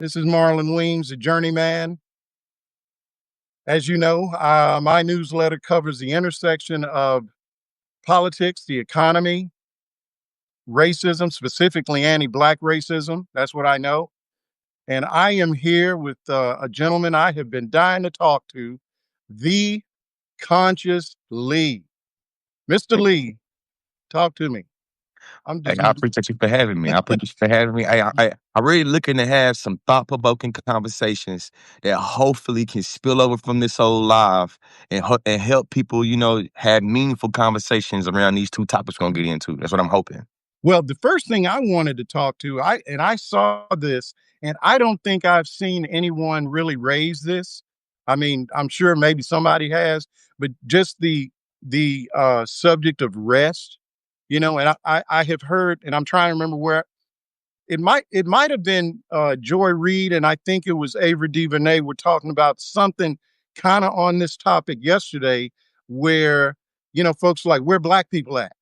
This is Marlon Weems, the journeyman. As you know, my newsletter covers the intersection of politics, the economy, racism, specifically anti Black racism. That's what I know. And I am here with a gentleman I have been dying to talk to, the conscious Lee. Mr. Lee, talk to me. I'm Hey, just, I appreciate you for having me. I appreciate you for having me. I really looking to have some thought-provoking conversations that hopefully can spill over from this whole live and help people, have meaningful conversations around these two topics we're gonna get into. That's what I'm hoping. well, the first thing I wanted to talk to, I saw this, and I don't think I've seen anyone really raise this. I mean, I'm sure maybe somebody has, but just the subject of rest, and I have heard, and I'm trying to remember where it might have been Joy Reid, and I think it was Avery DuVernay were talking about something kind of on this topic yesterday, where folks are like, where Black people at?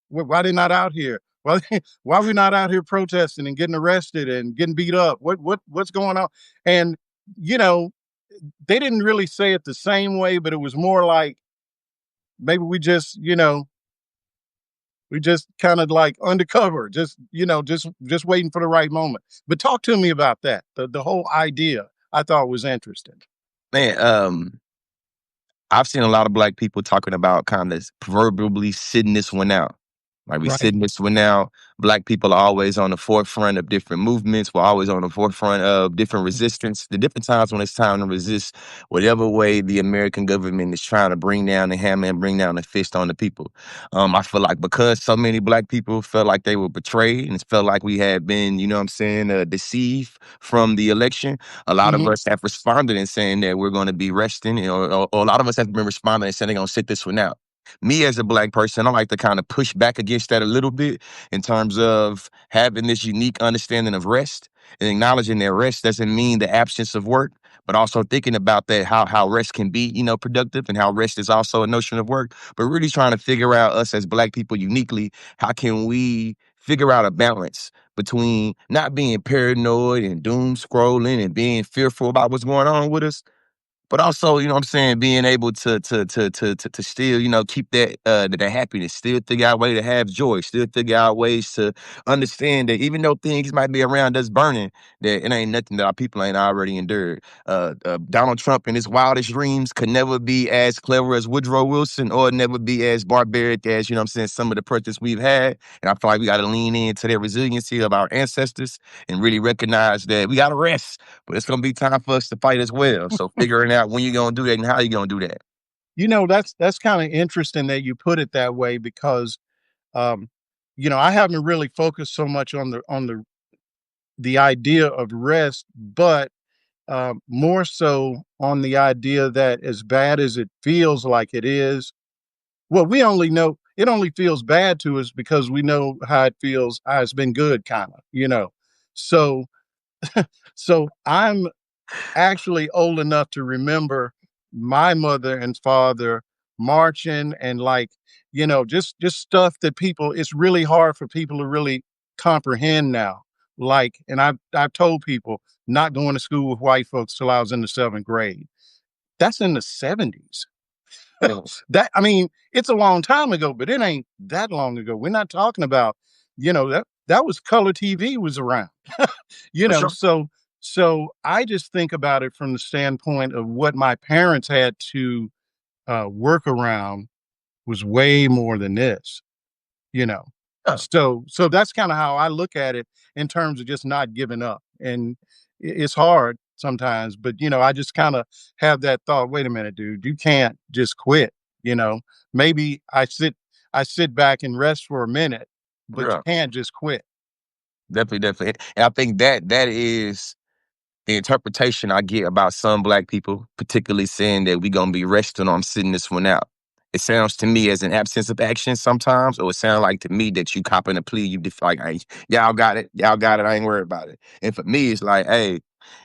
Why they not out here? Why why we not out here protesting and getting arrested and getting beat up? What's going on? And you know, they didn't really say it the same way, but it was more like maybe we just kind of like undercover, just waiting for the right moment. But talk to me about that. The whole idea I thought was interesting. Man, I've seen a lot of Black people talking about kind of proverbially sitting this one out. Like we Right. sitting this one out. Black people are always on the forefront of different movements. We're always on the forefront of different resistance. The different times when it's time to resist whatever way the American government is trying to bring down the hammer and bring down the fist on the people. I feel like because so many Black people felt like they were betrayed and it felt like we had been, deceived from the election. A lot of Hmm. us have responded and saying that we're going to be resting, or a lot of us have been responding and saying they're going to sit this one out. Me as a Black person, I like to kind of push back against that a little bit in terms of having this unique understanding of rest and acknowledging that rest doesn't mean the absence of work, but also thinking about that how rest can be, productive and how rest is also a notion of work. But really trying to figure out us as Black people uniquely, how can we figure out a balance between not being paranoid and doom scrolling and being fearful about what's going on with us, but also, what I'm saying, being able to still, keep that happiness, still figure out a way to have joy, still figure out ways to understand that even though things might be around us burning, that it ain't nothing that our people ain't already endured. Donald Trump in his wildest dreams could never be as clever as Woodrow Wilson or never be as barbaric as, some of the protests we've had. And I feel like we got to lean into that resiliency of our ancestors and really recognize that we got to rest, but it's gonna be time for us to fight as well. So figuring out when you're gonna do that and how you're gonna do that. That's kind of interesting that you put it that way because um, I haven't really focused so much on the idea of rest, but more so on the idea that as bad as it feels like it is, well, we only know it only feels bad to us because we know how it feels, how it's been good, kind of. So, so I'm actually old enough to remember my mother and father marching and like, just stuff that people it's really hard for people to really comprehend now. Like, and I've told people not going to school with white folks till I was in the seventh grade. That's in the 70s. Mm, That I mean, it's a long time ago, but it ain't that long ago. We're not talking about, that was color TV was around. you for know, sure. so so I just think about it from the standpoint of what my parents had to work around was way more than this, you know. Yeah, So that's kind of how I look at it in terms of just not giving up. And it's hard sometimes, but I just kind of have that thought, wait a minute, dude, you can't just quit, you know. Maybe I sit back and rest for a minute, but you yeah, can't just quit. definitely, definitely. And I think that is the interpretation I get about some Black people, particularly saying that we gonna be resting on sitting this one out. It sounds to me as an absence of action sometimes, or it sounds like to me that you copping a plea, like, hey, y'all got it, I ain't worried about it. And for me, it's like, hey,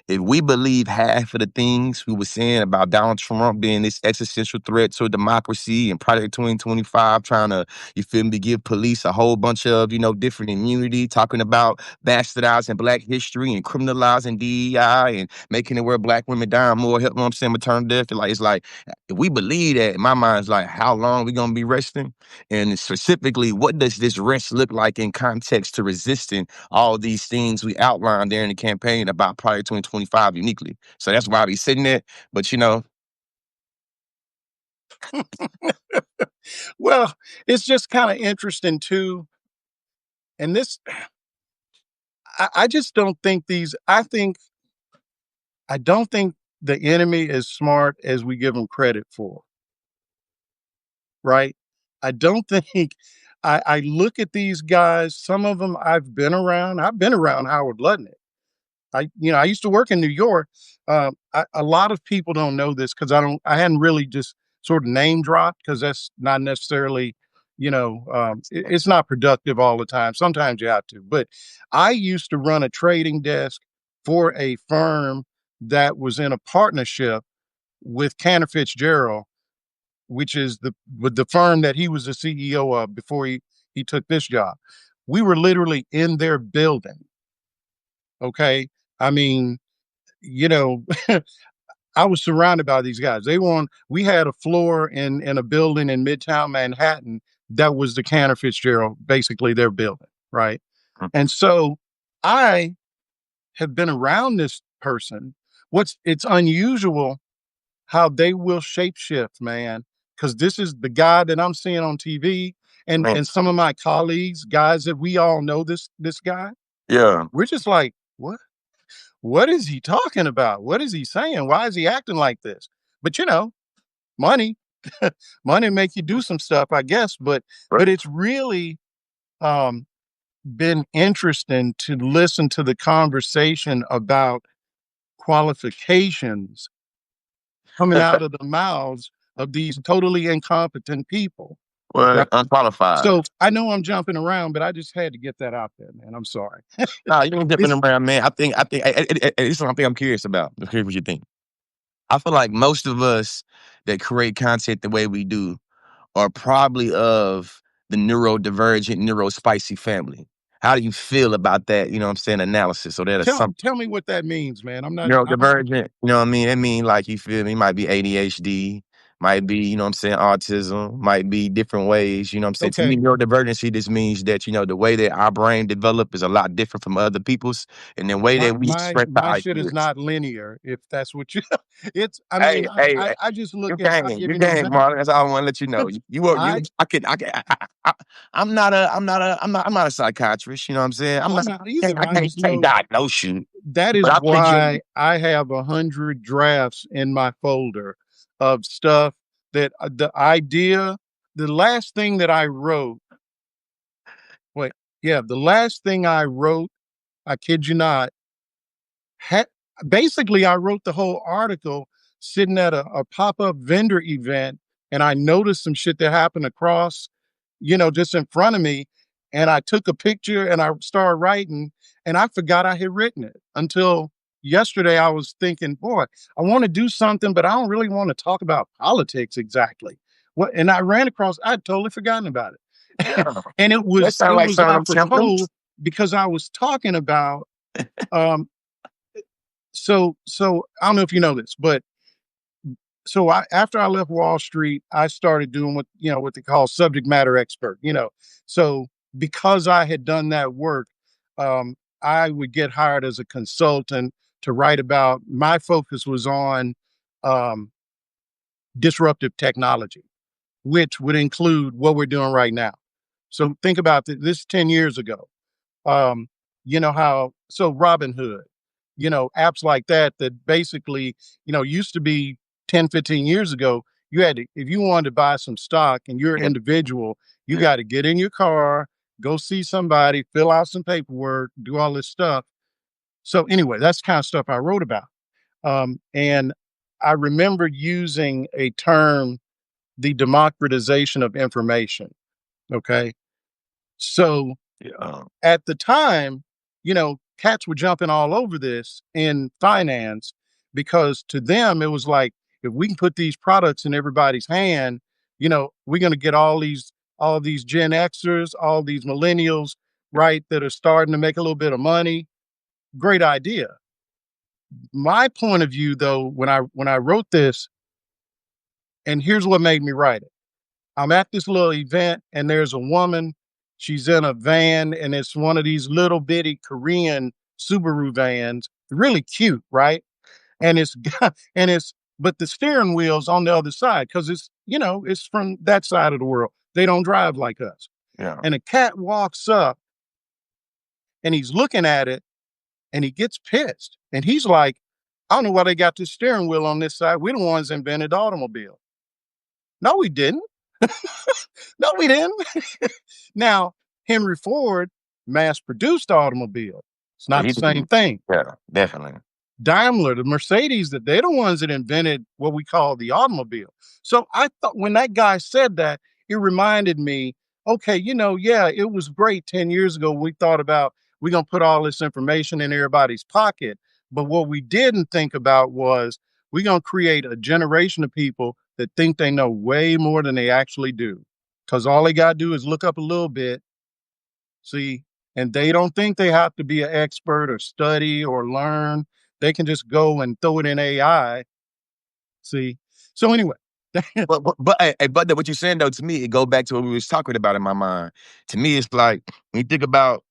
If we believe half of the things we were saying about Donald Trump being this existential threat to democracy and Project 2025 trying to, you feel me, give police a whole bunch of, different immunity, talking about bastardizing Black history and criminalizing DEI and making it where Black women die more, help, you know what I'm saying, maternal death. It's like, if we believe that, in my mind, it's like, how long we going to be resting? And specifically, what does this rest look like in context to resisting all these things we outlined there in the campaign about Project 2025 uniquely? So that's why I be sitting there. But Well, it's just kind of interesting too. And this, I just don't think I don't think the enemy is smart as we give him credit for, right? I don't think, I look at these guys, some of them I've been around Howard Lutnick. I used to work in New York. A lot of people don't know this because I hadn't really just sort of name dropped because that's not necessarily, it's not productive all the time. Sometimes you have to, but I used to run a trading desk for a firm that was in a partnership with Cantor Fitzgerald, which is the firm that he was the CEO of before he took this job. We were literally in their building. Okay. I mean, you know, I was surrounded by these guys. We had a floor in a building in Midtown Manhattan that was the Cantor Fitzgerald, basically their building, right? And so I have been around this person. It's unusual how they will shapeshift, man, because this is the guy that I'm seeing on TV, and man, and some of my colleagues, guys that we all know this guy. yeah, We're just like, what? What is he talking about? What is he saying? Why is he acting like this? But money, money make you do some stuff, I guess. But right. it's really um, been interesting to listen to the conversation about qualifications coming out of the mouths of these totally incompetent people, right? What unqualified? So I know I'm jumping around, but I just had to get that out there, man. I'm sorry. Nah, you ain't dipping It's around, man. This is something I'm curious about. Here's what you think. I feel like most of us that create content the way we do are probably of the neurodivergent, neurospicy family. How do you feel about that? You know what I'm saying? Analysis or that tell assumption. tell me what that means, man. I'm not Neurodivergent, you know what I mean? That mean like you feel me, might be ADHD, might be, you know what I'm saying, autism, might be different ways, you know what I'm saying? To me, okay. neurodivergency just means that, the way that our brain develop is a lot different from other people's and the way My that we my express our my shit is ideas. not linear, if that's what you it's I mean, Hey, hey, hey, I just you look at I'll gang, give you you an gang, example. Marlon. That's all I want to let you know. You are you. I I'm not a psychiatrist. You know what I'm saying? I'm not either. I I just can't know diagnose you, that but is I think why I have 100 drafts in my folder of stuff that the last thing that I wrote, wait, yeah, the last thing I wrote, I kid you not, ha- basically I wrote the whole article sitting at a pop-up vendor event, and I noticed some shit that happened across, just in front of me, and I took a picture and I started writing, and I forgot I had written it until yesterday. I was thinking, boy, I want to do something, but I don't really want to talk about politics exactly. What? And I ran across, I'd totally forgotten about yeah, it. And it that was sounds it like was some of them apropos symptoms. because I was talking about um so I don't know if you know this, but so after I left Wall Street, I started doing what they call subject matter expert. So because I had done that work, I would get hired as a consultant to write about. My focus was on um, disruptive technology, which would include what we're doing right now. So think about this 10 years ago. um, how so Robinhood, apps like that basically, used to be 10, 15 years ago, you had to, if you wanted to buy some stock and you're an Yeah, individual, you yeah. got to get in your car, go see somebody, fill out some paperwork, do all this stuff. So anyway, that's the kind of stuff I wrote about. And I remember using a term, the democratization of information. Okay. So Yeah. at the time, you know, cats were jumping all over this in finance because to them it was like, if we can put these products in everybody's hand, we're going to get all these Gen Xers, all these millennials, right, that are starting to make a little bit of money. Great idea. My point of view, though, when I wrote this, and here's what made me write it. I'm at this little event, and there's a woman. She's in a van, and it's one of these little bitty Korean Subaru vans, really cute, right? And it's and it's but the steering wheel's on the other side because it's from that side of the world. They don't drive like us. Yeah. And a cat walks up, and he's looking at it, and he gets pissed, and he's like, "I don't know why they got the steering wheel on this side. We're the ones that invented the automobile." No, we didn't. No, we didn't. Now, Henry Ford mass produced the automobile. It's Yeah, not he the same did. thing. Yeah, definitely. Daimler, the Mercedes, that they're the ones that invented what we call the automobile. So I thought when that guy said that, it reminded me, okay, yeah, it was great 10 years ago. We thought about we're going to put all this information in everybody's pocket. But what we didn't think about was we're going to create a generation of people that think they know way more than they actually do. Because all they got to do is look up a little bit, see, and they don't think they have to be an expert or study or learn. They can just go and throw it in AI. See. So anyway, But what you're saying though, to me, it go back to what we was talking about in my mind. To me, it's like when you think about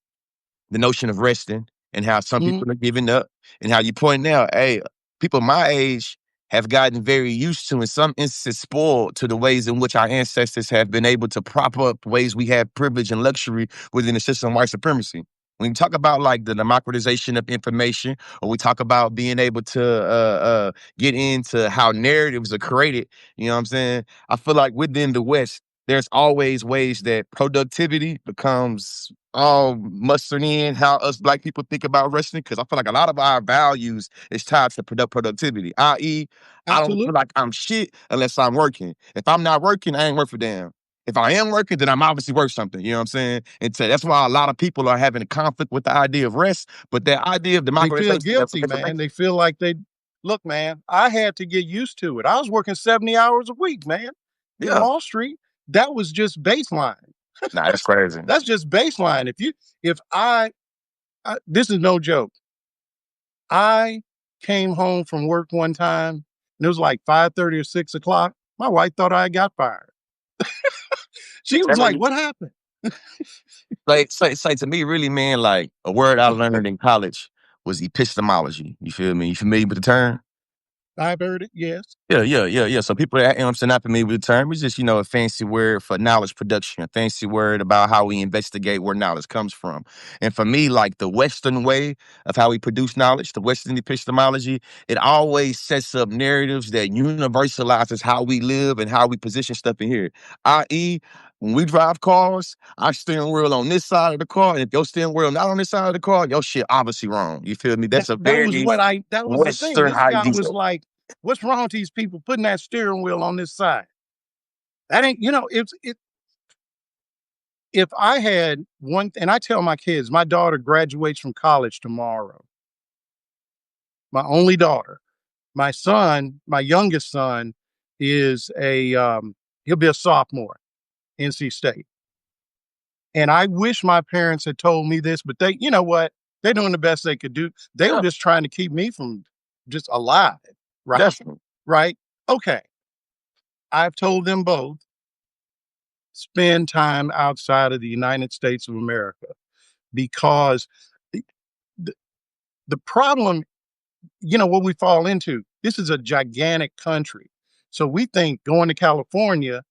the notion of resting and how some mhm, people are giving up and how you point out, hey, people my age have gotten very used to, in some instances, spoiled to the ways in which our ancestors have been able to prop up ways we have privilege and luxury within the system of white supremacy. When you talk about like the democratization of information, or we talk about being able to get into how narratives are created, you know what I'm saying? I feel like within the West, there's always ways that productivity becomes all mustered in how us black people think about wrestling. Cause I feel like a lot of our values is tied to productivity, i.e., I don't feel absolutely. like I'm shit unless I'm working. If I'm not working, I ain't worth a damn. If I am working, then I'm obviously worth something. You know what I'm saying? And so that's why a lot of people are having a conflict with the idea of rest, but that idea of They feel democratization of guilty, man. information. They feel like they look, man. I had to get used to it. I was working 70 hours a week, man. In Yeah. Wall Street, that was just baseline. Nah, that's crazy. That's just baseline. If this is no joke. I came home from work one time, and it was like 5:30 or 6 o'clock. My wife thought I got fired. She was like, "What happened?" Like, say to me, really, man, like a word I learned in college was epistemology. You feel me? You familiar with the term? I've heard it. Yes, Yeah. So people that, you know what I'm saying, not familiar with the term, it's just, a fancy word for knowledge production, a fancy word about how we investigate where knowledge comes from. And for me, like the Western way of how we produce knowledge, the Western epistemology, it always sets up narratives that universalizes how we live and how we position stuff in here. I.e., when we drive cars, our steering wheel on this side of the car, and if your steering wheel not on this side of the car, your shit obviously wrong. You feel me? that That's a that was very what I. That was the thing. Western This guy idea. was like, "What's wrong with these people putting that steering wheel on this side? That ain't. If I had one, and I tell my kids, my daughter graduates from college tomorrow. My only daughter. My son, my youngest son, is he'll be a sophomore, NC State. And I wish my parents had told me this, but you know what? They're doing the best they could do. They were Yeah, just trying to keep me from just alive, right? definitely. Right? Okay. I've told them both, spend time outside of the United States of America because the, the, the problem, what we fall into, this is a gigantic country. So we think going to California,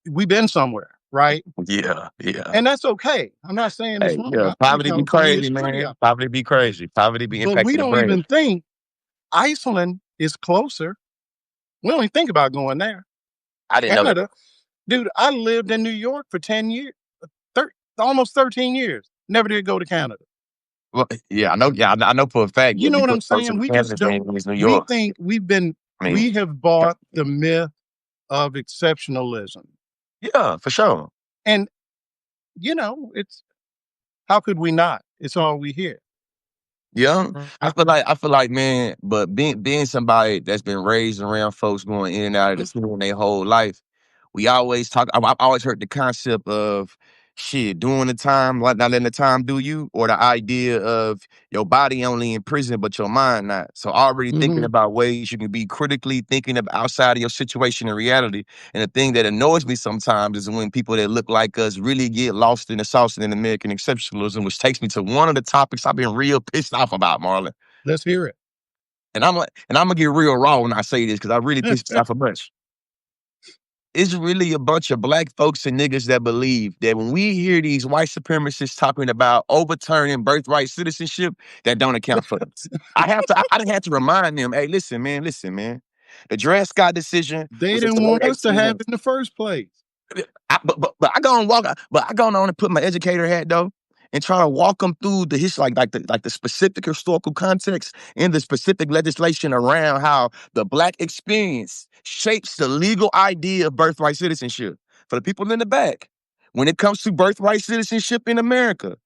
we've been somewhere, right? Yeah. And that's okay. I'm not saying it's Hey, wrong. yeah, I think poverty be California is crazy, pretty man. out there. Poverty be crazy. Poverty be But we impacting the don't brain. even think Iceland is closer. We don't even think about going there. I didn't know that. Canada, dude, I lived in New York for 10 years, almost 13 years. Never did go to Canada. Well, yeah, I know. Yeah, I know for a fact. You Yeah, know we what I'm put closer saying? to We just Kansas don't, than New we York. think I mean, we have bought the myth of exceptionalism. yeah, for sure. And, it's, how could we not? It's all we hear. Yeah, Right. I feel like, man, but being somebody that's been raised around folks going in and out of the school their whole life, we always talk. I've always heard the concept of shit doing the time, like not letting the time do you, or the idea of your body only in prison, but your mind not. So already thinking Hmm. about ways you can be critically thinking of outside of your situation and reality. And the thing that annoys me sometimes is when people that look like us really get lost in the sauce in American exceptionalism, which takes me to one of the topics I've been real pissed off about, Marlon. Let's hear it. And I'm gonna get real raw when I say this because I really pissed me off a bunch. It's really a bunch of black folks and niggas that believe that when we hear these white supremacists talking about overturning birthright citizenship, that don't account for us. I didn't have to remind them, hey, listen, man. The Dred Scott decision They was in didn't want us to 2018. have it in the first place. But I go and walk. But I go on and put my educator hat though, and try to walk them through the history, like the specific historical context and the specific legislation around how the black experience shapes the legal idea of birthright citizenship for the people in the back. When it comes to birthright citizenship in America,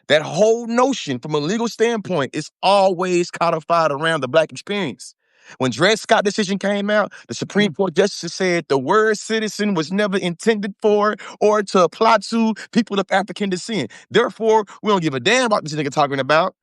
that whole notion from a legal standpoint is always codified around the black experience. When Dred Scott decision came out, the Supreme Court justice said the word citizen was never intended for or to apply to people of African descent. Therefore, we don't give a damn about this nigga talking about.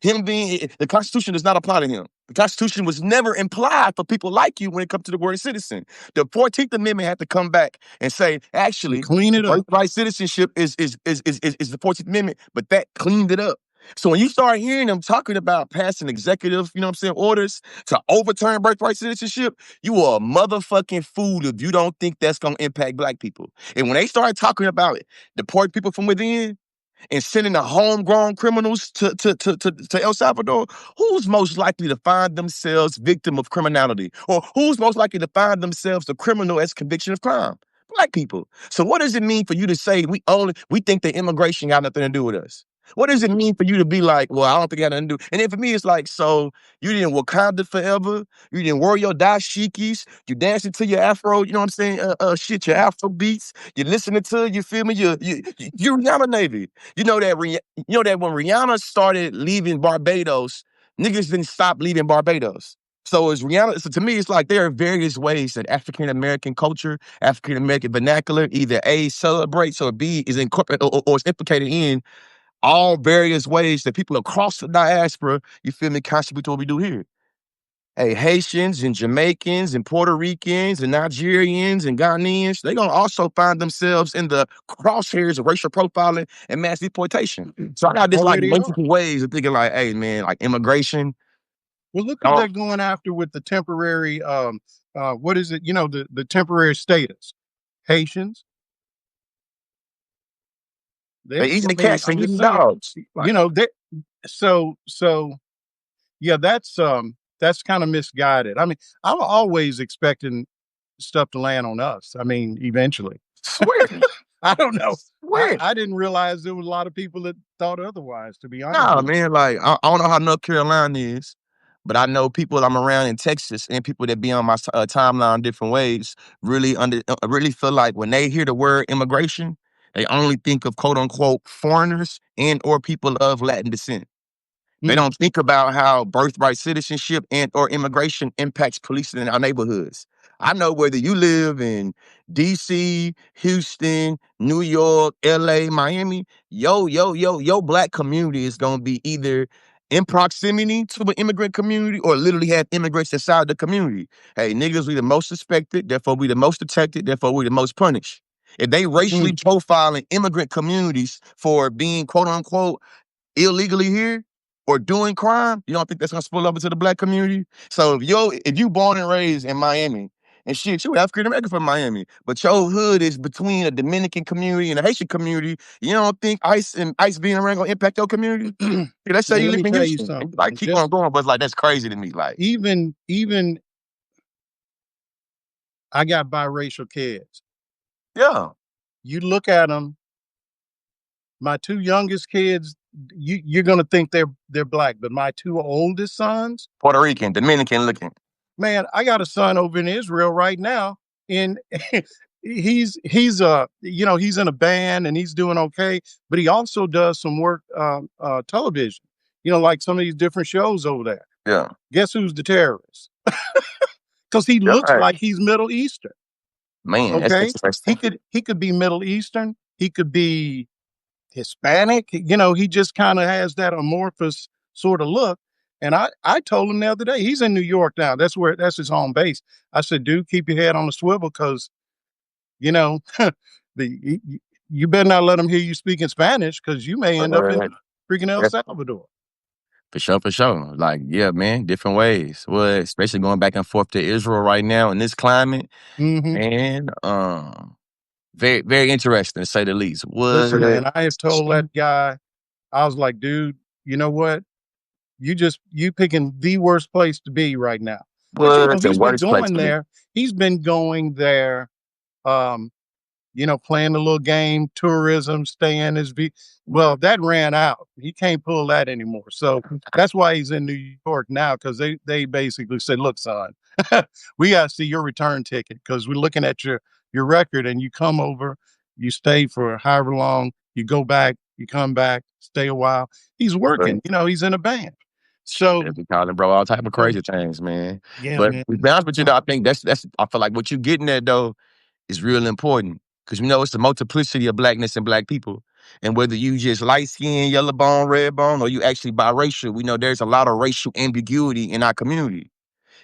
Him being, the Constitution does not apply to him. The Constitution was never implied for people like you when it comes to the word citizen. The 14th Amendment had to come back and say, And actually, clean it up. birthright citizenship is the 14th Amendment, but that cleaned it up. So when you start hearing them talking about passing executive, you know what I'm saying, orders to overturn birthright citizenship, you are a motherfucking fool if you don't think that's gonna impact black people. And when they start talking about it, deport people from within and sending the homegrown criminals to El Salvador, who's most likely to find themselves victim of criminality? Or who's most likely to find themselves a criminal as conviction of crime? Black people. So what does it mean for you to say we think that immigration got nothing to do with us? What does it mean for you to be like, well, I don't think it got nothing to do? And then for me, it's like, so you didn't Wakanda forever, you didn't wear your dashikis, you dancing to your afro, you know what I'm saying? Shit, your afro beats, you listening to, you feel me? You Rihanna Navy. You know that when Rihanna started leaving Barbados, niggas didn't stop leaving Barbados. So as Rihanna, so to me, it's like there are various ways that African American culture, African American vernacular, either A celebrates or B is incorporated or is implicated in all various ways that people across the diaspora, you feel me, contribute to what we do here. Hey, Haitians and Jamaicans and Puerto Ricans and Nigerians and Ghanaians, they're gonna also find themselves in the crosshairs of racial profiling and mass deportation. So I got this like Already are. multiple ways of thinking like, hey man, like immigration. Well, look what Oh, they're going after with the temporary, what is it? The temporary status. Haitians, they eating the I mean, cats, they I'm just eating saying, dogs. Like, they so yeah, that's kind of misguided. I mean, I'm always expecting stuff to land on us. I mean, eventually. swear, I don't know. swear. I didn't realize there was a lot of people that thought otherwise, to be honest Nah, with you. man, like I don't know how North Carolina is, but I know people I'm around in Texas and people that be on my timeline different ways really feel like when they hear the word immigration, they only think of quote unquote foreigners and or people of Latin descent. They Mm, don't think about how birthright citizenship and or immigration impacts policing in our neighborhoods. I know whether you live in DC, Houston, New York, LA, Miami, yo, black community is gonna be either in proximity to an immigrant community or literally have immigrants inside the community. Hey, niggas, we the most suspected, therefore we the most detected, therefore we the most punished. If they racially mm. profiling immigrant communities for being quote unquote illegally here or doing crime, you don't think that's gonna spill over to the black community? So if you born and raised in Miami and shit, you African American from Miami, but your hood is between a Dominican community and a Haitian community, you don't think ICE being around gonna impact your community? Yeah, let's say Well, you let live me in tell you Houston. something. And like keep on Just going, but it's like that's crazy to me. Like, even I got biracial kids. yeah, You look at them. My two youngest kids, you're gonna think they're black, but my two oldest sons, Puerto Rican, Dominican looking. man, I got a son over in Israel right now, and he's in a band and he's doing okay, but he also does some work television. like some of these different shows over there. Yeah. Guess who's the terrorist? Because he Yeah. looks Right. like he's Middle Eastern. Man, that's Okay, he interesting. could be Middle Eastern. He could be Hispanic. He just kind of has that amorphous sort of look. And I told him the other day, he's in New York now. That's his home base. I said, dude, keep your head on the swivel because you know the you better not let him hear you speaking Spanish because you may end up in Right. freaking El That's Salvador. for sure, for sure. Like, yeah, man, different ways. Well, especially going back and forth to Israel right now in this climate, Hmm. and very, very interesting to say the least. Listen, What? man, I have told that guy, I was like, dude, you know what? You picking the worst place to be right now. But What the worst place to be? He's been going there, um, playing a little game, tourism, staying his well, that ran out. He can't pull that anymore. So that's why he's in New York now, because they basically said, look, son, we gotta see your return ticket because we're looking at your record and you come over, you stay for however long, you go back, you come back, stay a while. He's working, he's in a band. So They be calling bro all type of so crazy things, man. yeah, But man. to be honest with you, So though, I think that's I feel like what you getting at though is real important because it's the multiplicity of blackness and black people. And whether you just light skin, yellow bone, red bone, or you actually biracial, we know there's a lot of racial ambiguity in our community.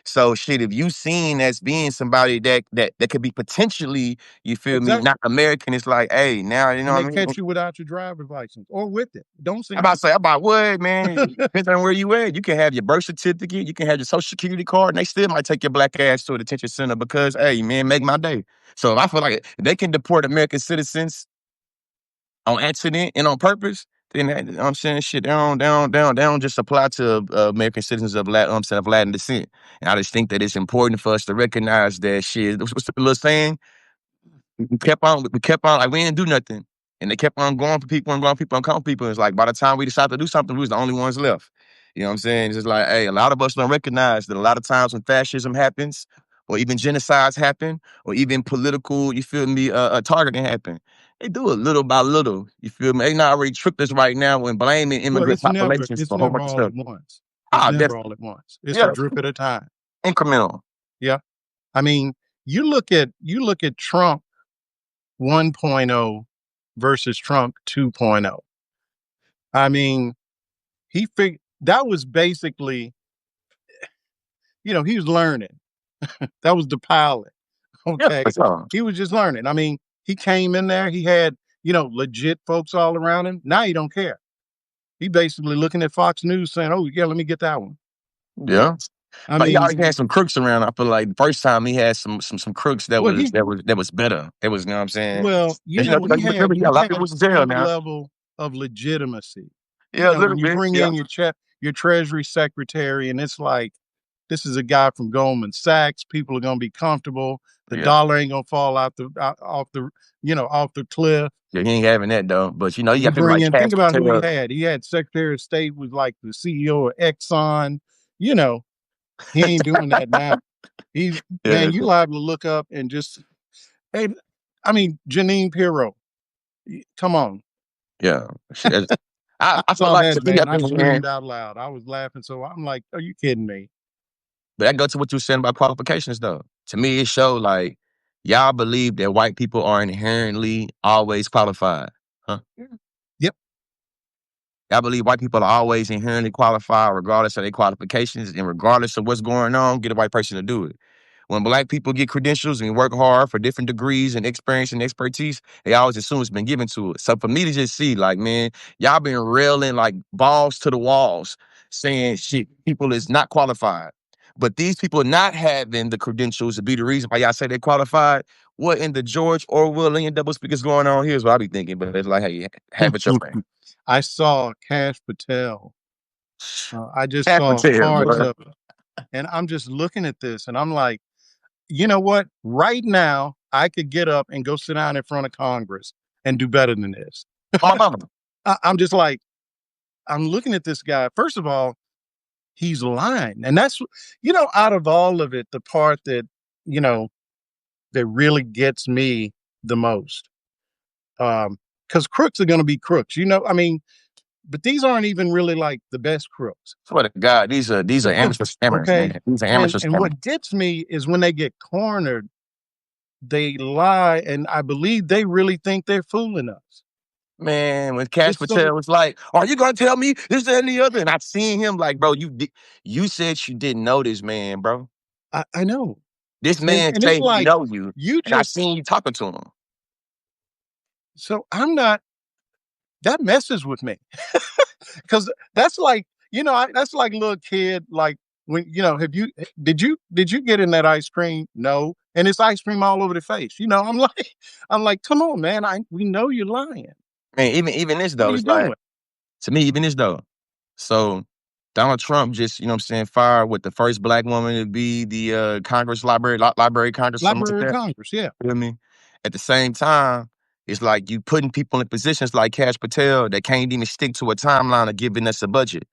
So shit, if you seen as being somebody that could be potentially, you feel me, not exactly. American, it's like, hey, now you know And what they I mean? catch you without your driver's license or with it. Don't I'm seem about to say, about what, man? Depends on where you at. You can have your birth certificate, you can have your social security card, and they still might take your black ass to a detention center because, hey, man, make my day. So if I feel like they can deport American citizens on accident and on purpose, then I'm saying shit, they don't just apply to American citizens of of Latin descent. And I just think that it's important for us to recognize that shit. What's the little saying? We kept on, like we didn't do nothing. And they kept on going for people and going for people and calling people. It's like by the time we decided to do something, we was the only ones left. You know what I'm saying? It's just like, hey, a lot of us don't recognize that a lot of times when fascism happens, or even genocides happen, or even political, you feel me, targeting happen, they do it little by little. You feel me? They not already tricked us right now when blaming well, immigrant populations it's for a whole never bunch of all stuff. at once. It's Ah, never definitely. all at once. It's a Yeah, drip at a time. incremental. Yeah. I mean, you look at Trump 1.0 versus Trump 2.0. I mean, that was basically, he was learning. That was the pilot. Yeah, Okay. for sure. He was just learning. I mean, he came in there, he had, legit folks all around him. Now he don't care. He basically looking at Fox News saying, "Oh yeah, let me get that one." Yeah. I But he mean, always had some crooks around. I feel like the first time he had some crooks that well, was he that was that was better. It was, you know what I'm saying? well, 'Cause, he remember, he got a lot of had people in jail some now. level of legitimacy. Yeah, a little When you bit. bring Yeah. in your Treasury Secretary, and it's like this is a guy from Goldman Sachs. People are going to be comfortable. The Yeah. dollar ain't going to fall off the off the cliff. Yeah, he ain't having that though. But you You got people bring like in, Cash think about who he Patel. had. He had Secretary of State was like the CEO of Exxon. You know, he ain't doing that now. He's Yeah, man, you liable to look up and just hey, I mean, Janine Pirro. Come on. yeah. Shit, I I feel saw like to that, me, I man. I think, man, screamed out loud. I was laughing. So I'm like, are you kidding me? but that go to what you were saying about qualifications though. To me, it showed like y'all believe that white people are inherently always qualified. Huh? Yeah. Yep. I believe white people are always inherently qualified, regardless of their qualifications and regardless of what's going on, get a white person to do it. When black people get credentials and work hard for different degrees and experience and expertise, they always assume it's been given to us. So for me to just see, like, man, y'all been railing like balls to the walls, saying shit, people is not qualified. But these people not having the credentials to be the reason why y'all say they qualified. What in the George Orwellian double speak is going on here is what I be thinking. But it's like, hey, have it your way. I saw Cash Patel. I just Half a saw tail, parts bro. of it. And I'm just looking at this and I'm like, you know what? Right now, I could get up and go sit down in front of Congress and do better than this. My mama. I'm just like, I'm looking at this guy. First of all, he's lying. And that's, out of all of it, the part you know, that really gets me the most. Because crooks are going to be crooks. I mean, but these aren't even really like the best crooks. Swear to God, these are amateur scammers, Okay, man. These are amateur and scammers. what gets me is when they get cornered, they lie, and I believe they really think they're fooling us. Man, when Cash It's so Patel was like, "Are you gonna tell me this, that, and the other?" And I seen him like, bro, you said you didn't know this man, bro. I know, This and man it's say he like know you, you and I just seen you talking to him. so I'm not that messes with me. 'Cause that's like, that's like a little kid, like, when have you did you get in that ice cream? No, and it's ice cream all over the face, I'm like I'm like, "Come on, man, we know you're lying. Man, even this What are though, you it's like doing?" to me, even this though. So Donald Trump just, what I'm saying, fired with the first black woman to be the Congress library Congress, something like Library of that. Congress, yeah. You feel me? At the same time, it's like you putting people in positions like Cash Patel that can't even stick to a timeline of giving us a budget.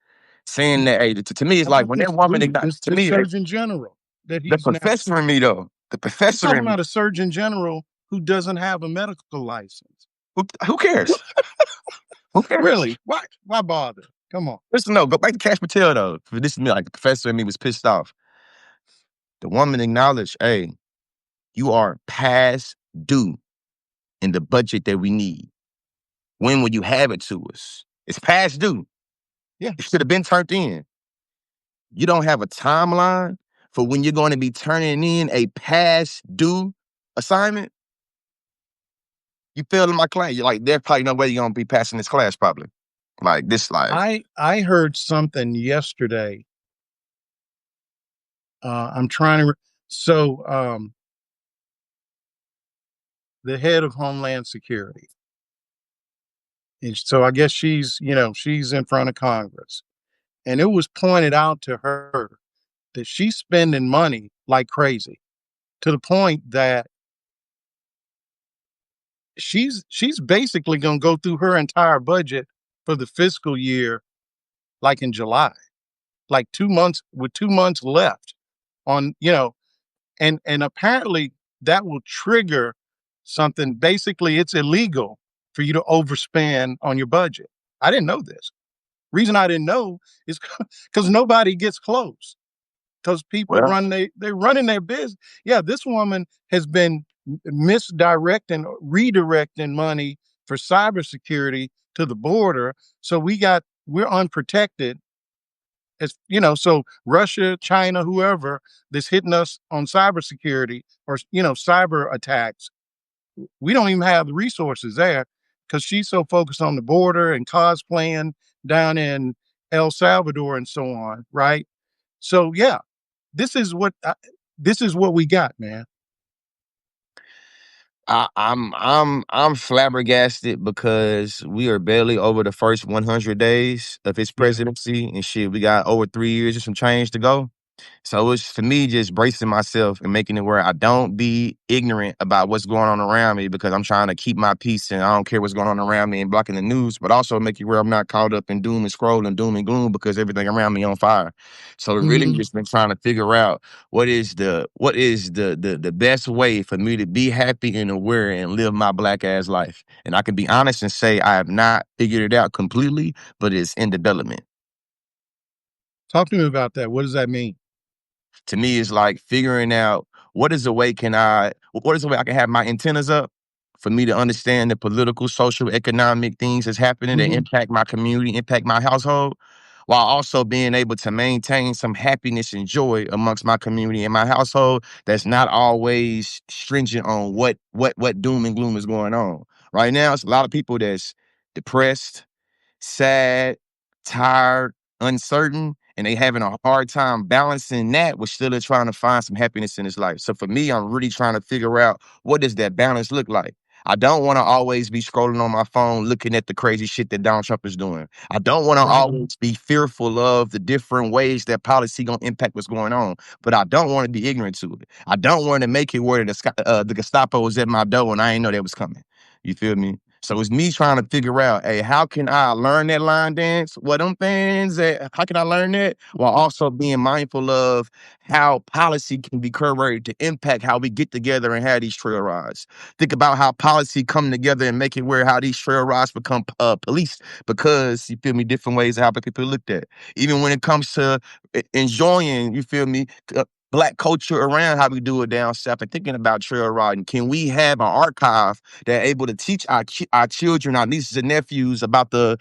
Saying Mm, that, hey, to me, it's how like about when that this woman, dude, this to this me, Surgeon General that the he's now professor in me though, the I'm professor talking in me, about a Surgeon General who doesn't have a medical license. who cares? Who cares? Really? Why bother? Come on. Listen, no, go back to Cash Patel though. For this, me like the professor in me was pissed off. The woman acknowledged, hey, you are past due in the budget that we need. When will you have it to us? It's past due. Yeah, It should have been turned in. You don't have a timeline for when you're going to be turning in a past due assignment. You failed in my class. You're like, there's probably no way you're gonna be passing this class, probably. Like this, like, I heard something yesterday. I'm trying to re so, the head of Homeland Security. And so I guess she's in front of Congress. And it was pointed out to her that she's spending money like crazy to the point that she's basically going to go through her entire budget for the fiscal year like in July, like 2 months with 2 months left on, and apparently that will trigger something. Basically, it's illegal for you to overspend on your budget. I didn't know this. Reason I didn't know is because nobody gets close. Because people well, they're running their business. Yeah, this woman has been misdirecting, redirecting money for cybersecurity to the border. So we're unprotected. So Russia, China, whoever that's hitting us on cybersecurity or cyber attacks, we don't even have the resources there because she's so focused on the border and cosplaying down in El Salvador and so on, right? So yeah, this is what this is what we got, man. I'm flabbergasted because we are barely over the first 100 days of his Yeah. presidency and shit. We got over 3 years and some change to go. So it's for me just bracing myself and making it where I don't be ignorant about what's going on around me because I'm trying to keep my peace and I don't care what's going on around me and blocking the news, but also make it where I'm not caught up in doom and scroll and doom and gloom because everything around me on fire. So really Mhm. just been trying to figure out what is the best way for me to be happy and aware and live my black ass life. And I can be honest and say I have not figured it out completely, but it's in development. Talk to me about that. What does that mean? To me it's like figuring out what is the way I can have my antennas up for me to understand the political, social, economic things that's happening that Mhm. impact my community, impact my household, while also being able to maintain some happiness and joy amongst my community and my household that's not always stringent on what doom and gloom is going on. Right now, it's a lot of people that's depressed, sad, tired, uncertain, and they having a hard time balancing that with still trying to find some happiness in his life. So for me, I'm really trying to figure out what does that balance look like. I don't want to always be scrolling on my phone looking at the crazy shit that Donald Trump is doing. I don't want to Right. always be fearful of the different ways that policy gonna impact what's going on. But I don't want to be ignorant to it. I don't want to make it where the Gestapo was at my door and I ain't know that was coming. You feel me? So it's me trying to figure out, hey, how can I learn that line dance? What them things that how can I learn that while also being mindful of how policy can be corroborated to impact how we get together and have these trail rides. Think about how policy come together and make it where how these trail rides become police because you feel me, different ways of how people looked at. Even when it comes to enjoying, you feel me, Black culture around how we do it down south and thinking about trail riding. Can we have an archive that able to teach our children, our nieces and nephews about the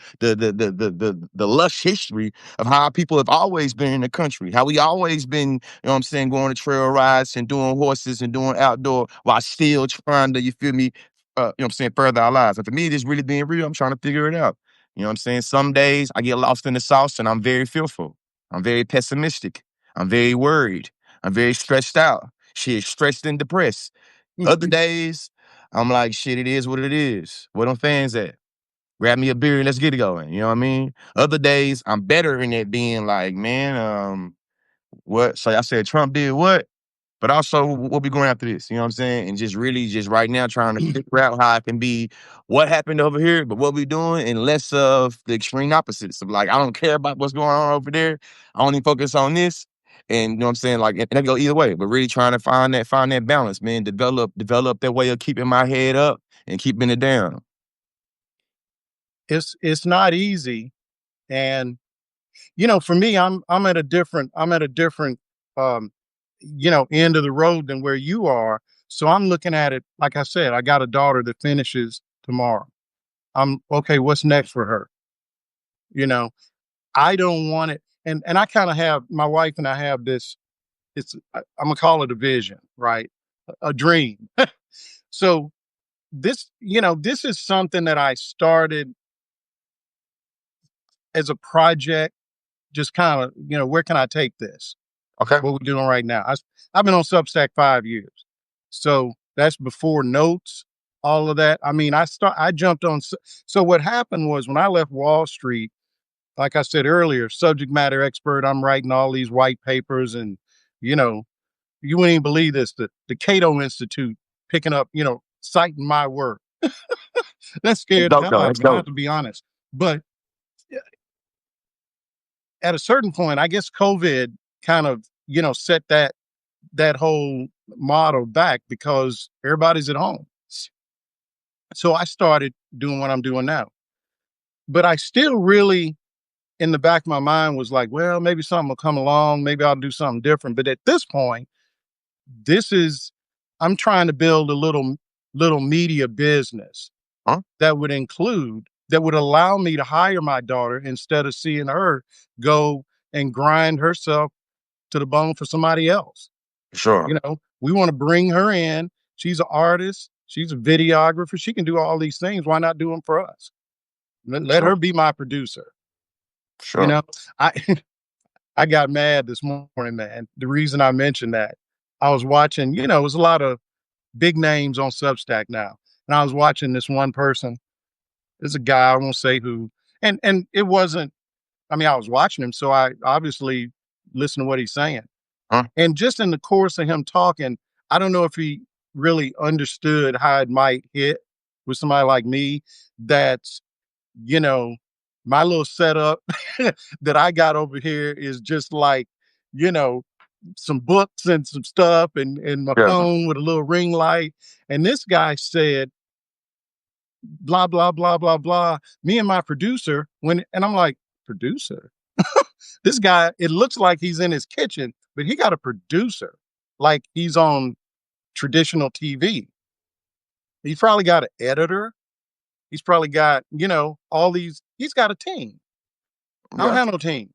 lush history of how people have always been in the country, how we always been, you know what I'm saying, going to trail rides and doing horses and doing outdoor while still trying to, you feel me, you know what I'm saying, further our lives. And for me, just really being real, I'm trying to figure it out. You know what I'm saying? Some days I get lost in the sauce and I'm very fearful. I'm very pessimistic. I'm very worried. I'm very stressed out. Shit, stressed and depressed. Other days, I'm like, shit, it is what it is. Where them fans at? Grab me a beer and let's get it going. You know what I mean? Other days, I'm better in it being like, man, what? So I said Trump did what? But also, what we going after this? You know what I'm saying? And just really, just right now, trying to figure out how I can be what happened over here, but what we doing, and less of the extreme opposites of like, I don't care about what's going on over there. I only focus on this. And you know what I'm saying? Like, and that go either way, but really trying to find that balance, man. Develop that way of keeping my head up and keeping it down. It's not easy, and for me, I'm at a different um, end of the road than where you are. So I'm looking at it like I said, I got a daughter that finishes tomorrow. I'm okay, what's next for her? You know, I don't want it. And I kind of have my wife and I have this, I'm gonna call it a vision, right? A dream. So this is something that I started as a project, just kind of, where can I take this? Okay. What we're doing right now. I've been on Substack 5 years. So that's before notes, all of that. I mean, I jumped on. So what happened was when I left Wall Street, like I said earlier, subject matter expert, I'm writing all these white papers and, you know, you wouldn't even believe this, the Cato Institute picking up, citing my work. That Let's scared the go, hell though. out of Let's me. I have go. to be honest. But at a certain point, I guess COVID kind of, set that whole model back because everybody's at home. So I started doing what I'm doing now. But I still really, in the back of my mind, was like, well, maybe something will come along. Maybe I'll do something different. But at this point, this is, I'm trying to build a little media business Huh? that would allow me to hire my daughter instead of seeing her go and grind herself to the bone for somebody else. Sure. We want to bring her in. She's an artist. She's a videographer. She can do all these things. Why not do them for us? Let Sure. her be my producer. You Sure. know, I I got mad this morning, man. The reason I mentioned that, I was watching. It was a lot of big names on Substack now, and I was watching this one person. There's a guy I won't say who, and it wasn't. I mean, I was watching him, so I obviously listen to what he's saying. Huh? And just in the course of him talking, I don't know if he really understood how it might hit with somebody like me that's, you know, my little setup that I got over here is just like, you know, some books and some stuff and my Yeah. phone with a little ring light. And this guy said, blah, blah, blah, blah, blah. Me and my producer and I'm like, producer? This guy, it looks like he's in his kitchen, but he got a producer, like he's on traditional TV. He's probably got an editor. He's probably got, all these, he's got a team. I don't Yeah. have no team.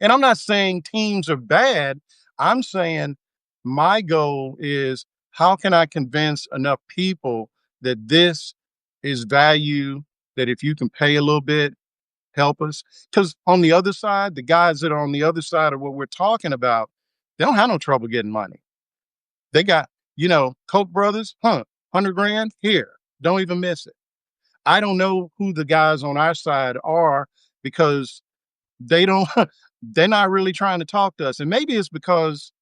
And I'm not saying teams are bad. I'm saying my goal is how can I convince enough people that this is value, that if you can pay a little bit, help us. Because on the other side, the guys that are on the other side of what we're talking about, they don't have no trouble getting money. They got, Koch brothers, 100 grand here. Don't even miss it. I don't know who the guys on our side are because they don't, they're not really trying to talk to us. And maybe it's because,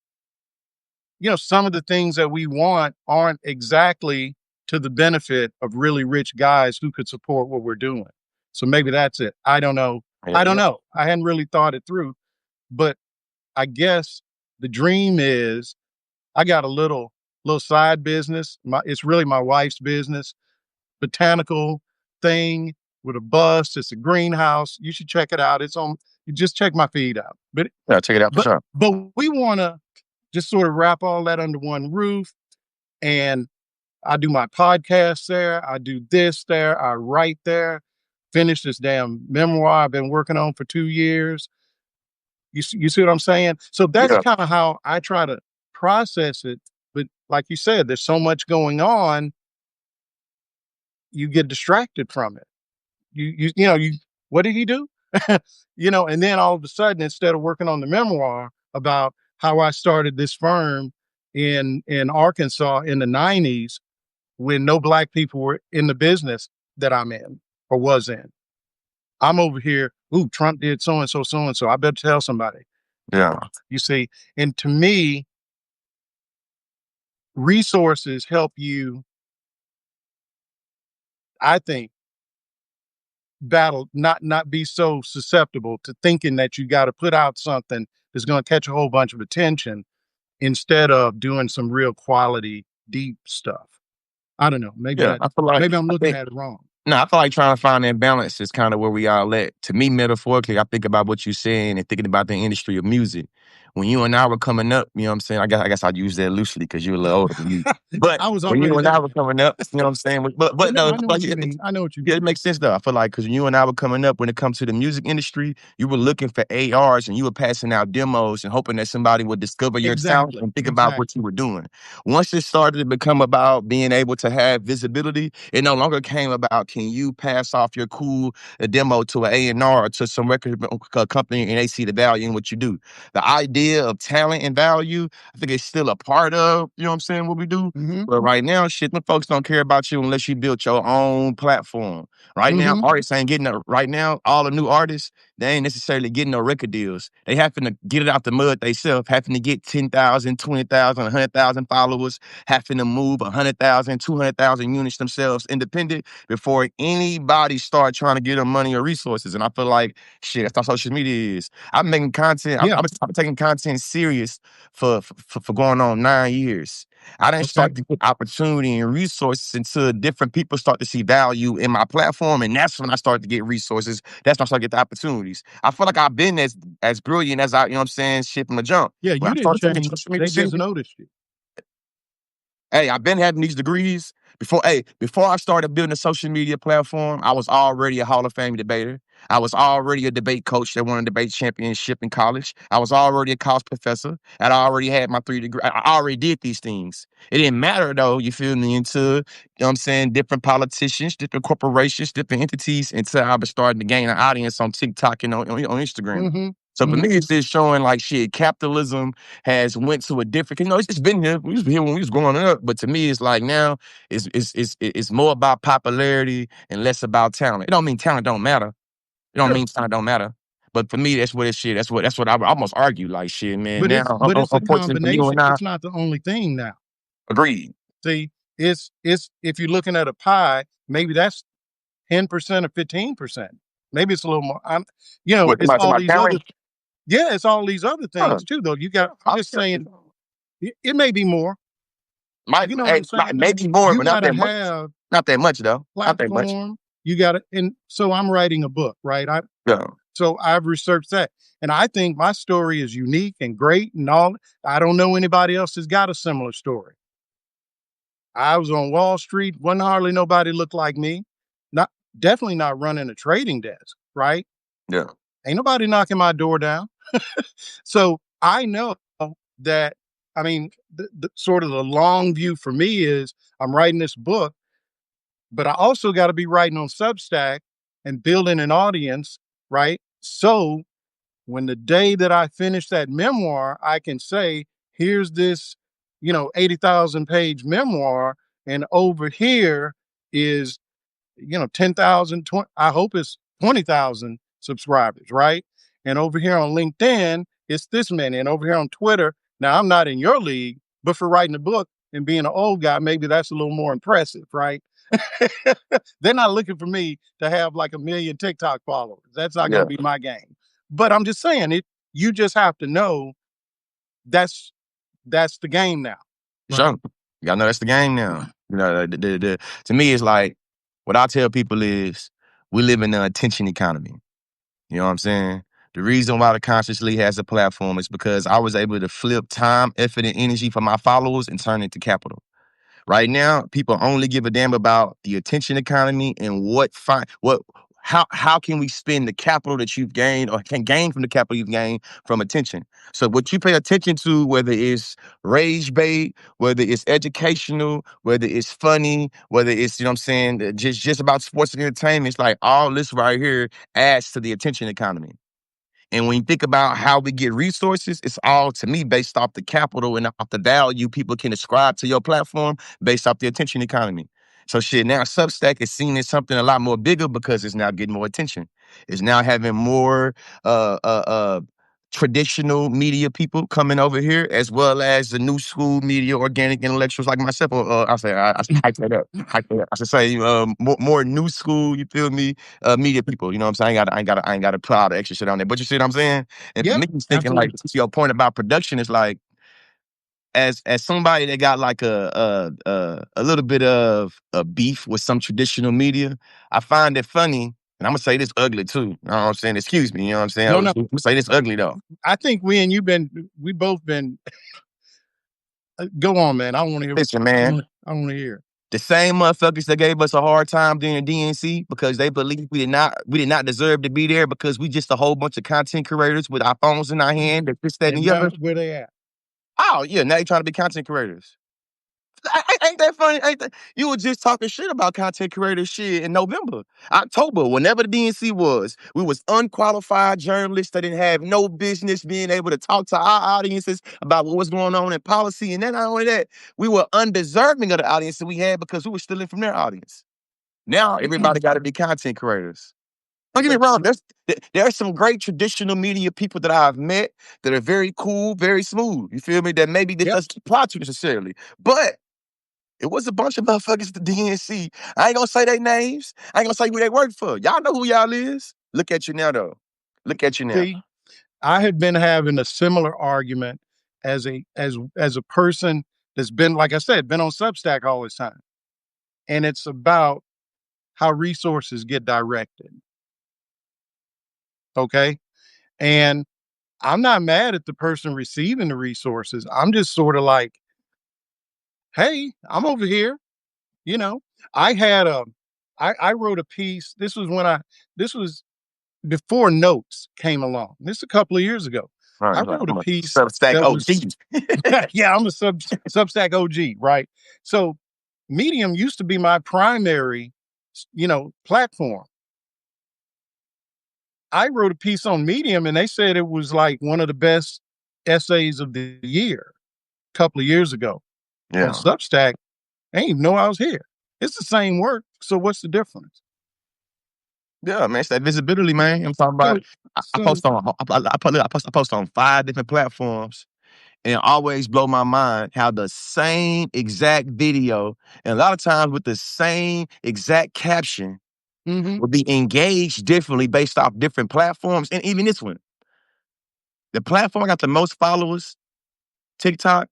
some of the things that we want aren't exactly to the benefit of really rich guys who could support what we're doing. So maybe that's it. I don't know. Yeah, I don't yeah, know. I hadn't really thought it through, but I guess the dream is I got a little side business. It's really my wife's business, botanical thing with a bus. It's a greenhouse. You should check it out. It's on. You just check my feed out. yeah. Check it out for sure. But we want to just sort of wrap all that under one roof. And I do my podcast there. I do this there. I write there. Finish this damn memoir I've been working on for 2 years. You see what I'm saying? So that's Yeah, kind of how I try to process it. But like you said, there's so much going on, you get distracted from it. You what did he do? And then all of a sudden, instead of working on the memoir about how I started this firm in Arkansas in the 90s when no black people were in the business that I'm in or was in. I'm over here, ooh, Trump did so and so, so and so. I better tell somebody. yeah, You see, and to me, resources help you, I think, battle, not be so susceptible to thinking that you got to put out something that's going to catch a whole bunch of attention instead of doing some real quality, deep stuff. I don't know. yeah. I feel like Maybe I'm I looking think at it wrong. No, I feel like trying to find that balance is kind of where we all at. To me, metaphorically, I think about what you're saying and thinking about the industry of music. When you and I were coming up, you know what I'm saying? I guess I'd use that loosely because you're a little older than me. But I was when you already and I there. were coming up, you know what I'm saying? But No, no, I know like, what you mean. I know what you yeah, mean. it makes sense though. I feel like because when you and I were coming up, when it comes to the music industry, you were looking for ARs and you were passing out demos and hoping that somebody would discover your talent Exactly. and think about what Exactly. you were doing. Once it started to become about being able to have visibility, it no longer came about can you pass off your cool demo to an A&R or to some record company and they see the value in what you do. The idea of talent and value, I think it's still a part of, you know what I'm saying, what we do. Mm-hmm. But right now, shit, the folks don't care about you unless you built your own platform. Right now, Mm-hmm. artists ain't getting right now, all the new artists, they ain't necessarily getting no record deals. They having to get it out the mud themselves, having to get 10,000, 20,000, 100,000 followers, having to move 100,000, 200,000 units themselves independent before anybody start trying to get them money or resources. And I feel like, shit, that's how social media is. I'm making content, Yeah. I've been taking content serious for going on 9 years. I didn't Okay. start to get opportunity and resources until different people start to see value in my platform. And that's when I started to get resources. That's when I started to get the opportunities. I feel like I've been as brilliant as I, you know what I'm saying, shit from the jump. Yeah, When you I didn't started taking change. social media They just serious, noticed you. hey, I've been having these degrees. Before I started building a social media platform, I was already a Hall of Fame debater. I was already a debate coach that won a debate championship in college. I was already a college professor, and I already had my 3 degree. I already did these things. It didn't matter though, you feel me, until, you know what I'm saying, different politicians, different corporations, different entities, until I was starting to gain an audience on TikTok and on Instagram. Mm-hmm. So for Mm-hmm. me, it's just showing like shit, capitalism has went to a different. It's been here. We was here when we was growing up, but to me, it's like now it's more about popularity and less about talent. It don't mean talent don't matter. It don't Sure. mean talent don't matter. But for me, that's what it's shit. That's what I would almost argue. Like shit, man. But Now, it's a unfortunately for you combination. and I, It's not the only thing now. agreed. See, it's if you're looking at a pie, maybe that's 10% or 15%. Maybe it's a little more. What It's somebody all about these other. talent? Yeah, it's all these other Huh. things too, though. I'm I just feel- saying it may be more. Might, You know what I'm hey, saying? maybe more, You but not got to that much. have Not that much though. Not that much. platform. You got to, and so I'm writing a book, right? Yeah. So I've researched that, and I think my story is unique and great, and all. I don't know anybody else has got a similar story. I was on Wall Street, wasn't hardly nobody looked like me. Not definitely not running a trading desk, right? Yeah. Ain't nobody knocking my door down. So I know that, I mean, the sort of the long view for me is I'm writing this book, but I also got to be writing on Substack and building an audience, right? So when the day that I finish that memoir, I can say, here's this, 80,000 page memoir. And over here is, 10,000, I hope it's 20,000 subscribers, right? And over here on LinkedIn, it's this many. And over here on Twitter, now I'm not in your league, but for writing a book, and being an old guy, maybe that's a little more impressive, right? They're not looking for me to have like a million TikTok followers. That's not going Yeah, to be my game. But I'm just saying it. You just have to know that's that's the game now. sure. Y'all know that's the game now. You know, to me, it's like what I tell people is we live in an attention economy. You know what I'm saying? The reason why the Consciously has a platform is because I was able to flip time, effort, and energy for my followers and turn it to capital. Right now, people only give a damn about the attention economy and how can we spend the capital that you've gained or can gain from the capital you've gained from attention. So what you pay attention to, whether it's rage bait, whether it's educational, whether it's funny, whether it's, you know what I'm saying, just about sports and entertainment, it's like all this right here adds to the attention economy. And when you think about how we get resources, it's all to me based off the capital and off the value people can ascribe to your platform based off the attention economy. So shit, now Substack is seen as something a lot more bigger because it's now getting more attention. It's now having more uh uh uh traditional media people coming over here, as well as the new school media, organic intellectuals like myself. Or I hype that up. Hype that up. I should say more new school, you feel me? Media people. You know what I'm saying? I ain't gotta put all the extra shit on there. But you see what I'm saying? And for Yep, me, it's thinking like absolutely. to your point about production is like as somebody that got like a little bit of a beef with some traditional media, I find it funny. And I'm gonna say this ugly too. You know what I'm saying? Excuse me, you know what I'm saying? No, no. I'm gonna say this ugly though. I think we and we both been. Go on, man. I want to hear. Listen, man, I want to hear. the same motherfuckers that gave us a hard time during DNC because they believe we did not deserve to be there because we just a whole bunch of content creators with our phones in our hand, that this, that, and And the now other. where they at? Oh yeah, now you trying to be content creators. Ain't that funny? Ain't that you were just talking shit about content creators shit in November, October, whenever the DNC was. We was unqualified journalists that didn't have no business being able to talk to our audiences about what was going on in policy. And then not only that, we were undeserving of the audience that we had because we were stealing from their audience. Now everybody got to be content creators. Don't get me But wrong. There are some great traditional media people that I've met that are very cool, very smooth. You feel me? That maybe this yep, doesn't apply to necessarily, but it was a bunch of motherfuckers at the DNC. I ain't gonna say their names. I ain't gonna say who they work for. Y'all know who y'all is. Look at you now, though. Look at you now. see, I had been having a similar argument as a person that's been, like I said, been on Substack all this time, and it's about how resources get directed. Okay, and I'm not mad at the person receiving the resources. I'm just sort of like, hey, I'm over here. You know, I had a, I wrote a piece. This was before Notes came along. This is a couple of years ago. I Right, wrote a I'm a piece Substack that was, OG. yeah, I'm a Substack OG, right? So Medium used to be my primary, platform. I wrote a piece on Medium and they said it was like one of the best essays of the year a couple of years ago. On Yeah. Substack, I didn't even know I was here. It's the same work. So what's the difference? Yeah, man. It's that visibility, man. I'm talking about So, it. I so I post on 5 different platforms. And it always blow my mind how the same exact video, and a lot of times with the same exact caption, mhm, will be engaged differently based off different platforms. And even this one, the platform I got the most followers, TikTok,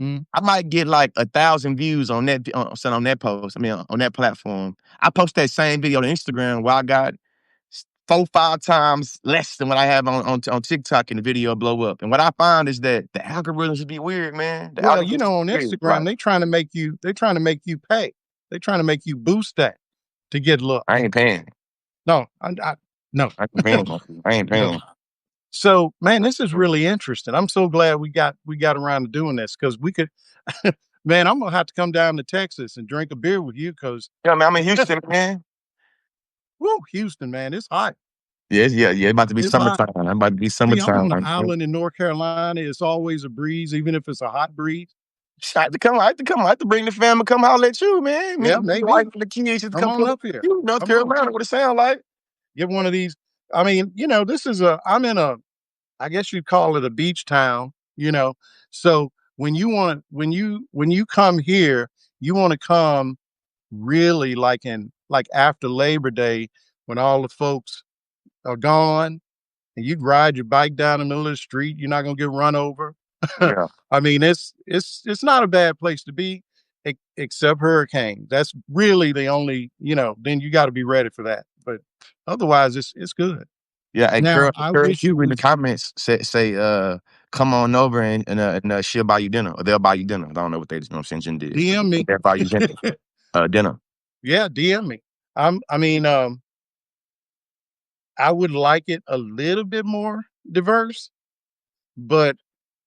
mm. I might get like 1,000 views on on that post. I mean, on that platform. I post that same video on Instagram where I got 4, 5 times less than what I have on TikTok, and the video blow up. And what I find is that the algorithms be weird, man. The Well, algorithms on be weird. Right. Instagram, they trying to make you pay. They trying to make you boost that to get I looks. ain't paying. No, no, I ain't paying. I ain't no. paying. So, man, this is really interesting. I'm so glad we got around to doing this because we could, man. I'm gonna have to come down to Texas and drink a beer with you because, Yeah, man, I'm in Houston, man. whoa, Houston, man, it's hot. Yeah. It's about to be It's hot. summertime. I'm about to be See, I'm summertime. on an island in North Carolina. It's always a breeze, even if it's a hot breeze. I had to come. I had to bring the family, come holler at you, man. Me, Yeah, the maybe. wife, and the kids just Come come on pull up. up here. You, North Come on. Carolina, what it sound like? Get one of these. I mean, I'm in a, I guess you'd call it a beach town, So when you come here, you want to come really like after Labor Day when all the folks are gone and you'd ride your bike down the middle of the street. You're not gonna get run over. Yeah. I mean, it's not a bad place to be, except hurricane. That's really the only, then you got to be ready for that. But otherwise, it's good. Yeah, hey, Now, Curl, I Curl wish it Q in the was comments say, come on over and she'll buy you dinner or they'll buy you dinner. I don't know what they, you know what I'm saying, Jen did, but DM me. they'll buy you dinner. Yeah, DM me. I mean, I would like it a little bit more diverse, but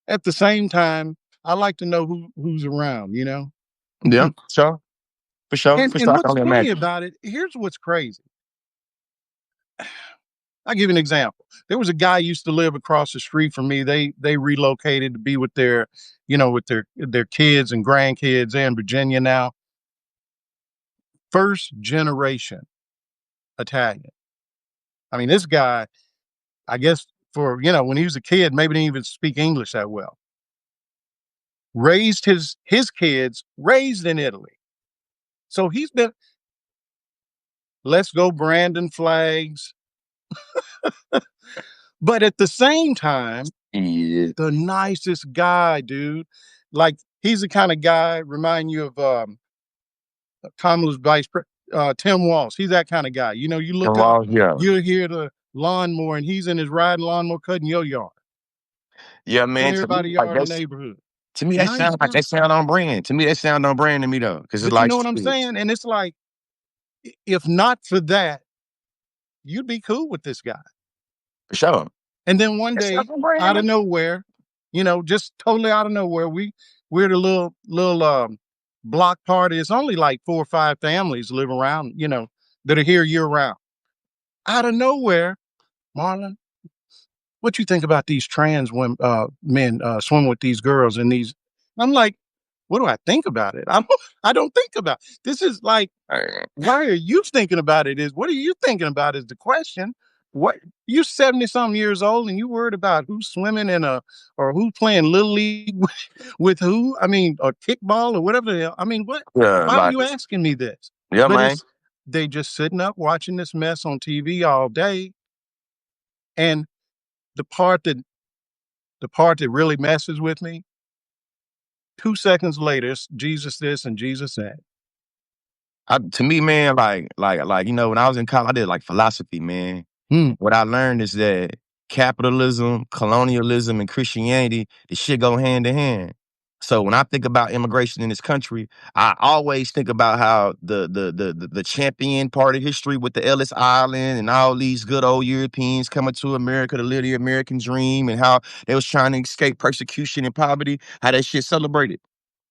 at the same time, I like to know who's around. Yeah, sure. And For sure. and I can what's only funny imagine. about it, here's what's crazy. I'll give you an example. There was a guy used to live across the street from me. They relocated to be with their kids and grandkids. They're in Virginia now. First generation Italian. I mean, this guy, I guess when he was a kid, maybe didn't even speak English that well. Raised his kids raised in Italy. So he's been let's go Brandon flags. But at the same time, Yeah. the nicest guy, dude. Like he's the kind of guy remind you of Kamala's Tim Walsh. He's that kind of guy. You look up, Well, yeah. you'll hear the lawnmower, and he's in his riding lawnmower cutting your yard, Yeah, cutting man. To me, everybody's like yard in the that's neighborhood. to me that Nice sound like guy. that sound on brand. To me, that sound on brand to me though. Cause it's But you like know what I'm shit. saying? And it's like, if not for that, you'd be cool with this guy. For sure. And then one That day, sound on brand, out of man. nowhere, just totally out of nowhere, we're at a little block party. It's only like 4 or 5 families live around, that are here year round. Out of nowhere, Marlon, what you think about these trans women, men swimming with these girls and these? I'm like, what do I think about it? I don't think about this. Is like, why are you thinking about it? Is what are you thinking about? Is the question. What you 70 something years old and you worried about who's swimming in a or who playing little league with who? I mean, or kickball or whatever the hell. I mean, what? Yeah, Why are like you asking me this? yeah, But man. it's they just sitting up watching this mess on TV all day. And the part that really messes with me, 2 seconds later, it's Jesus this and Jesus that. To me, man, like when I was in college, I did like philosophy, man. Hmm. What I learned is that capitalism, colonialism, and Christianity, the shit go hand in hand. So when I think about immigration in this country, I always think about how the champion part of history with the Ellis Island and all these good old Europeans coming to America to live the American dream and how they was trying to escape persecution and poverty, how that shit celebrated.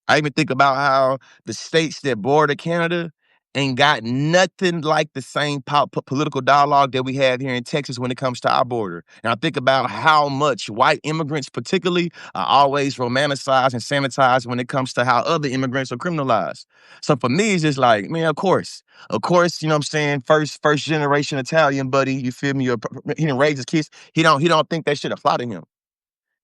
I even think about how the states that border Canada ain't got nothing like the same political dialogue that we have here in Texas when it comes to our border. And I think about how much white immigrants, particularly, are always romanticized and sanitized when it comes to how other immigrants are criminalized. So for me, it's just like, man, of course, you know what I'm saying. First generation Italian, buddy. You feel me? He didn't raise his kids. He don't think that should apply to him.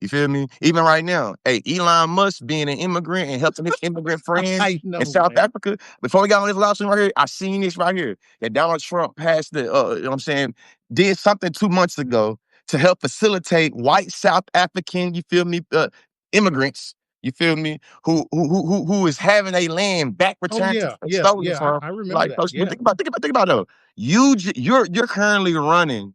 You feel me? Even right now, hey, Elon Musk being an immigrant and helping his immigrant friends I in know, South man. Africa. Before we got on this last one right here, I seen this right here that Donald Trump passed you know what I'm saying, did something 2 months ago to help facilitate white South African, you feel me, immigrants, you feel me, who is having a land back Oh returned yeah, yeah, stolen yeah. from. I remember Like, that. folks, but Yeah. think about though. You're currently running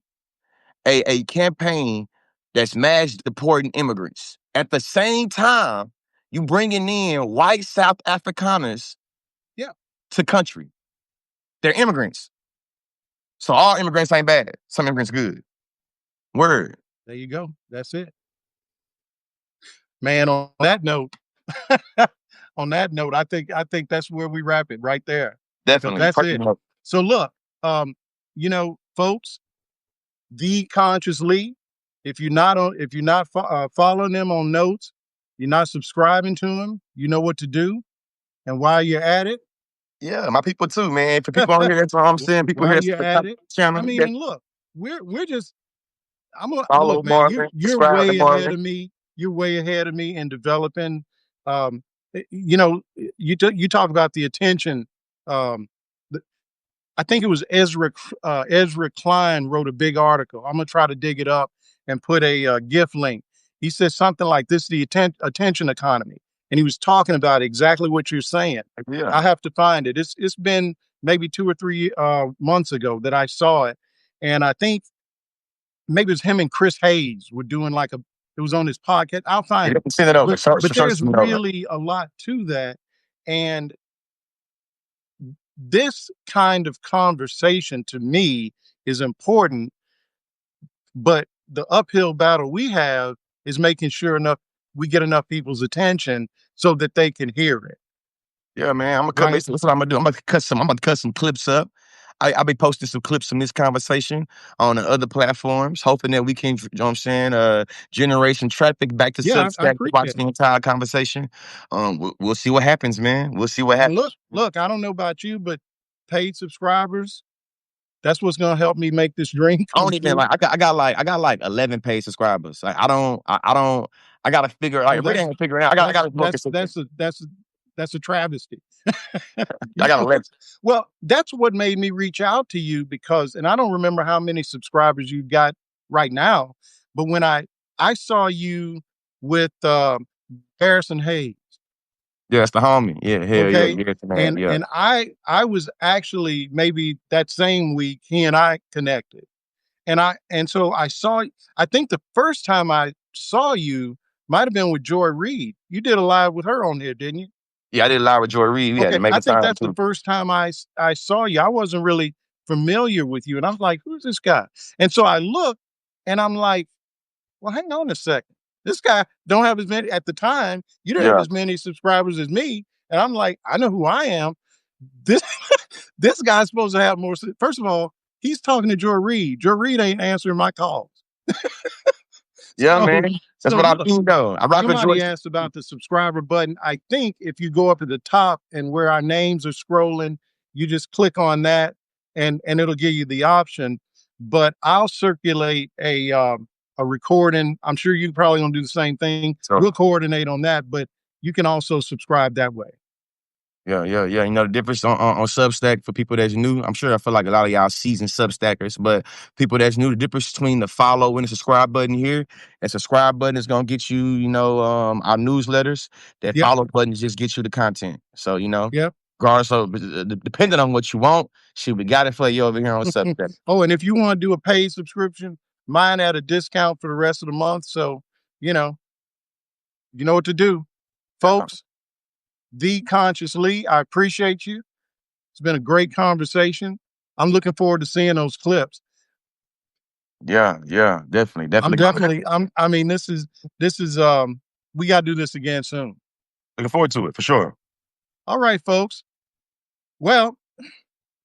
a campaign that's mass deporting immigrants. At the same time, you bringing in white South Afrikaners Yeah. to country. They're immigrants. So all immigrants ain't bad. Some immigrants good. Word. There you go. That's it. Man, I think that's where we wrap it right there. Because Definitely. that's it. So look, folks, the conscious Lee. If you're not following them on notes, you're not subscribing to them. You know what to do. And while you're at it, Yeah, my people too, man. For people on here, that's all I'm saying. People while here you're for at it, I channel, mean, that and look, we're just. I'm gonna follow look, man. Marvin, You're subscribe to way ahead Marvin. of me. You're way ahead of me in developing Um, you know, you talk about the attention. Um, I think it was Ezra Klein wrote a big article. I'm gonna try to dig it up and put a GIF link. He said something like this: the attention economy, and he was talking about exactly what you're saying. I Yeah. have to find it. It's been maybe 2 or 3 months ago that I saw it, and I think maybe it was him and Chris Hayes were doing like a. It was on his podcast. I'll Yeah, find it, send it over. but Search, but search there's send it over. really a lot to that, and this kind of conversation to me is important, but the uphill battle we have is making sure enough we get enough people's attention so that they can hear it, Yeah, man. I'm gonna cut. right? Listen, that's what I'm gonna do. I'm gonna cut some. I'm gonna cut some clips up. I'll be posting some clips from this conversation on the other platforms, hoping that we can, you know what I'm saying, generation traffic back to Yeah, I Substack to watch appreciate the it. entire conversation. We'll see what happens, man. We'll see what And happens. look, I don't know about you, but paid subscribers, that's what's gonna help me make this dream I come don't even true. like. I got like 11 paid subscribers. Like I don't. I gotta figure. Like Well, really ain't figuring out. I that's gotta be more that's consistent. that's a that's a that's a travesty. I You gotta know let. well, that's what made me reach out to you because and I don't remember how many subscribers you've got right now, but when I saw you with, Harrison Hayes, Yeah, it's the homie. Yeah, hell yeah, okay? yeah, man. And Yeah, I was actually maybe that same week, he and I connected. And so I think the first time I saw you might have been with Joy Reid. You did a live with her on there, didn't you? yeah. I did a live with Joy Reid. We had Okay, to make I a think time that's the too. first time I saw you. I wasn't really familiar with you, and I was like, "Who's this guy?" And so I looked, and I'm like, "Well, hang on a second. This guy don't have as many at the time. You don't have Yeah, as many subscribers as me." And I'm like, "I know who I am. This this guy's supposed to have more." First of all, he's talking to Joy Reid. Joy Reid ain't answering my calls. yeah, So man. That's so what I look. do though. I rock with Joy. Somebody asked about the subscriber button. I think if you go up at the top and where our names are scrolling, you just click on that and it'll give you the option. But I'll circulate a recording. I'm sure you probably gonna do the same thing. So We'll coordinate on that, but you can also subscribe that way. yeah, yeah, yeah. You know the difference on Substack for people that's new. I'm sure I feel like a lot of y'all seasoned Substackers, but people that's new, the difference between the follow and the subscribe button here, that subscribe button is gonna get you, our newsletters. That Yep, follow button just gets you the content. So yep. regardless of depending on what you want, shit, we got it for you over here on Substack. Oh, and if you want to do a paid subscription, mine at a discount for the rest of the month. So, you know, you know what to do. Folks, the conscious Lee, I appreciate you. It's been a great conversation. I'm looking forward to seeing those clips. Yeah, yeah, definitely, I'm definitely. definitely I mean this is we got to do this again soon. Looking forward to it for sure. All right, folks. Well,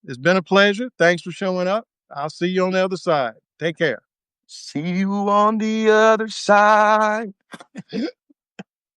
it's been a pleasure. Thanks for showing up. I'll see you on the other side. Take care. See you on the other side.